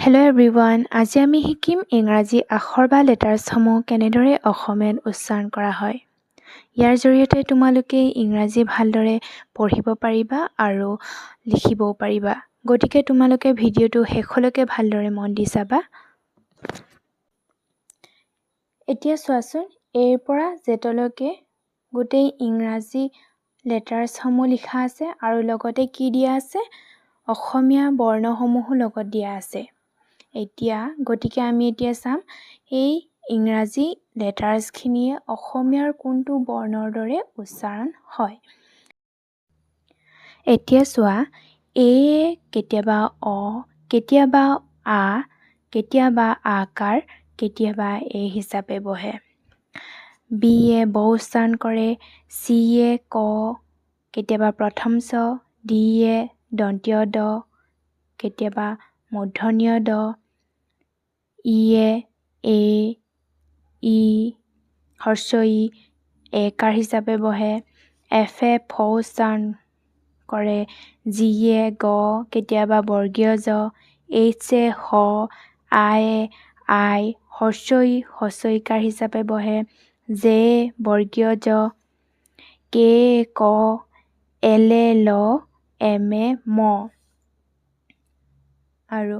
Hello' everyone, আজি আমি শিকিম ইংৰাজী আখৰ বা লেটাৰ্ছসমূহ কেনেদৰে অসমীয়াত উচ্চাৰণ কৰা হয়। ইয়াৰ জৰিয়তে তোমালোকে ইংৰাজী ভালদৰে পঢ়িব পাৰিবা আৰু লিখিবও পাৰিবা। গতিকে তোমালোকে ভিডিঅ'টো শেষলৈকে ভালদৰে মন দি চাবা। এতিয়া চোৱাচোন, এৰ পৰা জেডলৈকে গোটেই ইংৰাজী লেটাৰ্ছসমূহ লিখা আছে আৰু লগতে কি দিয়া আছে? অসমীয়া বৰ্ণসমূহো লগত দিয়া আছে। গতিকে আমি এতিয়া চাম এই ইংৰাজী লেটাৰ্ছখিনিয়ে অসমীয়াৰ কোনটো বৰ্ণৰ দৰে উচ্চাৰণ হয়। এতিয়া চোৱা, এ কেতিয়াবা অ, কেতিয়াবা আ, কেতিয়াবা আকাৰ, কেতিয়াবা এ হিচাপে বহে। বিয়ে ব উচ্চাৰণ কৰে, চিয়ে ক, কেতিয়াবা প্ৰথম চ, ডিয়ে দন্ত্য দ, কেতিয়াবা মূৰ্ধন্য দ, ইয়ে এ, ই হস্ৰ ই একাৰ হিচাপে বহে। এফে ফ উচ্চাৰণ কৰে, জিয়ে গ, কেতিয়াবা বৰ্গীয় জ, এইচে হ, আয়ে আই, হস্ৰ ই কাৰ হিচাপে বহে। জে বৰ্গীয় জ, কে ক, এলে ল, এমে ম, আৰু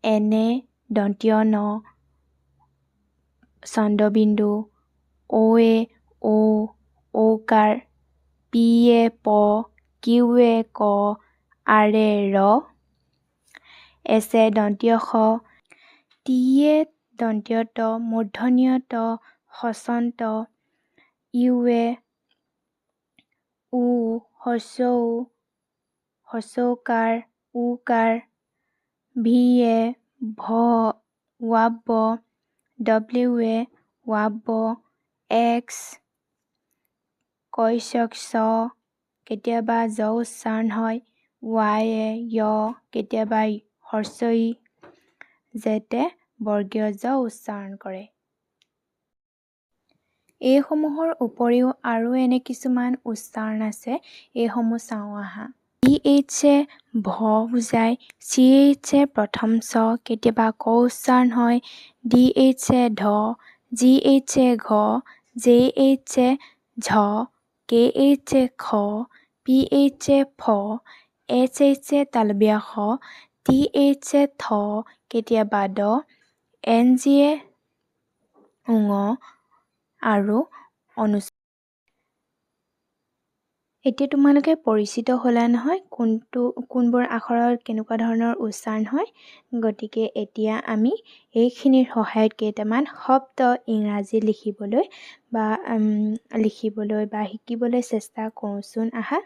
এনে দন্ত্য ন, চন্দ্ৰবিন্দু, অ'য়ে ঔ, ঔকাৰ, পিয়ে প, কিউয়ে ক, আৰে ৰ, এছে দন্ত্য খ, টিয়ে দন্ত্য ত, মূৰ্ধন্য ত, হসন্ত, ইউয়ে উ, হস্ৰ উ, হস্ৰৌকাৰ, উকাৰ, ভিয়ে ভ, ৱাব্ব, ডব্লিউয়ে ৱাব্ব, এক্স কস্যক চ, কেতিয়াবা জ উচ্চাৰণ হয়। ৱায়ে য়, কেতিয়াবা হস্ৰ ই, জেতে বৰ্গীয় জ উচ্চাৰণ কৰে। এইসমূহৰ উপৰিও আৰু এনে কিছুমান উচ্চাৰণ আছে, এইসমূহ চাওঁ আহা। CHয়ে ভ বুজায়, CHয়ে প্ৰথম চ, কেতিয়াবা ক উচ্চাৰণ হয়। DHয়ে ধ, GHয়ে ঘ, JHয়ে ঝ, KHয়ে খ, PHয়ে ফ, SHয়ে তালব্য শ, THয়ে থ, কেতিয়াবা দ, NGয়ে ঙ আৰু অনুস্বৰ। এতিয়া তোমালোকে পৰিচিত হ'লা নহয় কোনবোৰ আখৰৰ কেনেকুৱা ধৰণৰ উচ্চাৰণ হয়। গতিকে এতিয়া আমি এইখিনিৰ সহায়ত কেইটামান শব্দ ইংৰাজী লিখিবলৈ বা শিকিবলৈ চেষ্টা কৰোঁচোন আহা।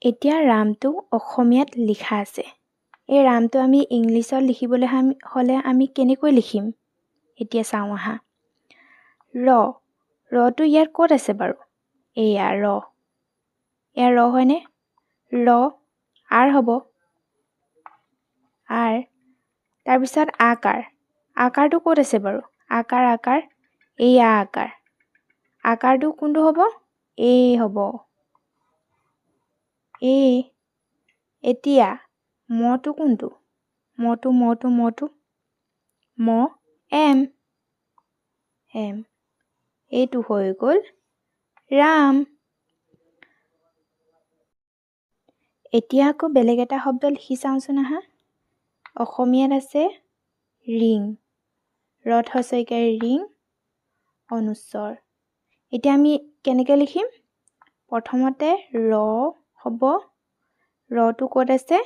এতিয়া ৰামটো অসমীয়াত লিখা আছে। এই ৰামটো আমি ইংলিছত লিখিবলৈ হ'লে আমি কেনেকৈ লিখিম? এতিয়া চাওঁ আহা। ৰটো ইয়াত ক'ত আছে বাৰু? এয়া ৰ, এয়া ৰ হয়নে? ৰ, আৰ হ'ব, আৰ। তাৰপিছত আকাৰ, আকাৰটো ক'ত আছে বাৰু? আকাৰ, এয়া আকাৰ। আকাৰটো কোনটো হ'ব? এ হ'ব, এ। এতিয়া মটো কোনটো? মটো ম, এম। এইটো হৈ গ'ল ৰাম। এতিয়া আকৌ বেলেগ এটা শব্দ লিখি চাওঁচোন আহা। অসমীয়াত আছে ৰিং, ৰত হস্ৰ ইকাৰ ৰিং, অনুস্বৰ। এতিয়া আমি কেনেকৈ লিখিম? প্ৰথমতে ৰ হ'ব, ৰটো ক'ত আছে?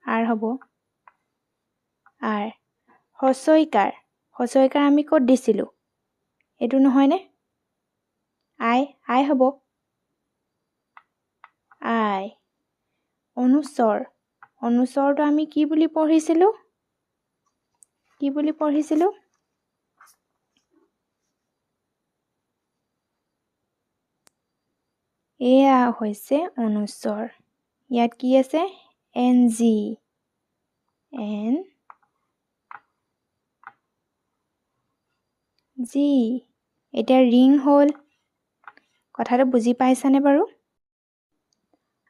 আৰ হ'ব, আৰ। হস্ৰ ইকাৰ আমি ক'ত দিছিলোঁ? এইটো নহয়নে? আই হ'ব, আই। অনুস্বৰটো আমি কি বুলি পঢ়িছিলোঁ? এয়া হৈছে অনুস্বৰ। ইয়াত কি আছে? NG। এতিয়া ৰিং হ'ল। কথাটো বুজি পাইছানে বাৰু?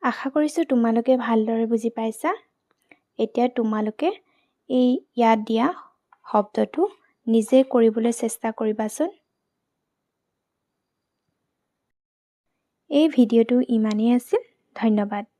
আশা কৰিছোঁ তোমালোকে ভালদৰে বুজি পাইছা। এতিয়া তোমালোকে ইয়াত দিয়া শব্দটো নিজে কৰিবলৈ চেষ্টা কৰিবাচোন। এই ভিডিঅ'টো ইমানেই আছিল। ধন্যবাদ।